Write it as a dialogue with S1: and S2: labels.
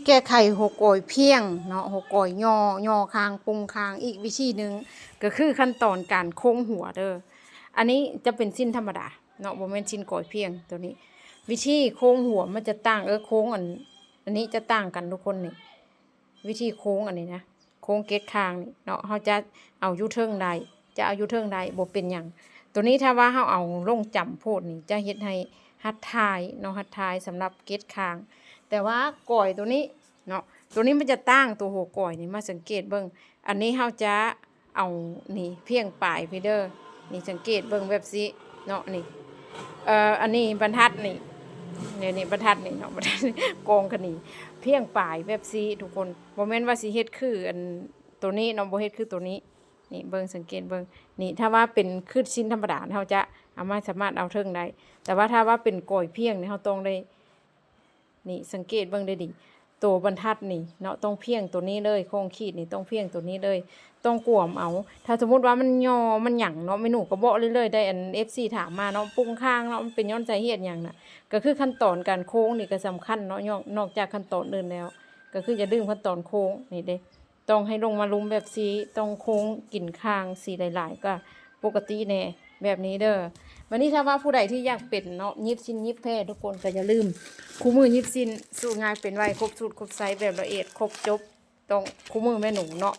S1: แก้ไขหกโอยเพียงเนาะหกโอยย่อคางปรุงคางอีกวิธีหนึ่งก็คือขั้นตอนการโค้งหัวเด้ออันนี้จะเป็นสิ้นธรรมดาเนาะบ่แม่นสิ้นโกอยเพียงตัวนี้วิธีโค้งหัวมันจะต่างโค้งอันนี้จะต่างกันทุกคนนี่วิธีโค้งอันนี้นะโค้งเกล็ดคางนี่เนาะเขาจะเอาอยู่เทิงใดจะเอาอยู่เทิงใดบ่เป็นหยังตัวนี้ถ้าว่าเขาเอาลงจำโพดนี่จะเฮ็ดให้หัดทายเนาะหัดทายสำหรับเกล็ดคางแต่ว่าก่อยตัวนี้เนาะตัวนี้มันจะตั้งตัวหัวก่อยนี่มาสังเกตเบิ่งอันนี้เขาจะเอานี่เพียงปลายพี่เด้อนี่สังเกตเบิ่งแบบสิเนาะนี่อันนี้บรรทัดนี่นี่บรรทัดนี่เนาะบรรทัดกองกันนี่เพียงปลายแบบสิทุกคนบ่แม่นว่าสิเฮ็ดคืออันตัวนี้เนาะบ่เฮ็ดคือตัวนี้นี่เบิ่งสังเกตเบิ่งนี่ถ้าว่าเป็นคือชิ้นธรรมดาเขาจะเอามาสามารถเอาเทิงได้แต่ว่าถ้าว่าเป็นก่อยเพียงนี่เขาต้องได้นี่สังเกตเบิ่งได้ดีตัวบรรทัดนี่เนาะต้องเพียงตัวนี้เลยโค้งขีดนี่ต้องเพียงตัวนี้เลยต้องกวมเอาถ้าสมมติว่ามันย่อมันหยั่งเนาะเมนูก็บอกเรื่อยๆได้อัน FC ถามมาเนาะปรุงข้างเนาะมันเป็นย้อนใจเหตุหยังน่ะก็คือขั้นตอนการโค้งนี่ก็สำคัญเนาะนอกจากขั้นตอนอื่นแล้วก็คือจะดึงขั้นตอนโค้งนี่เด้ต้องให้ลงมาลุมแบบสีต้องโค้งกินข้างสีหลายๆก็ปกติแน่แบบนี้เด้อวันนี้ถ้าว่าผู้ใดที่อยากเป็นเนาะยิบชิ้นยิบแพ้ทุกคนก็อย่าลืมคู่มือยิบชิ้นสู้ง่ายเป็นไวครบสูตรครบไซส์แบบละเอียดครบจบต้องคู่มือแม่หนูเนาะ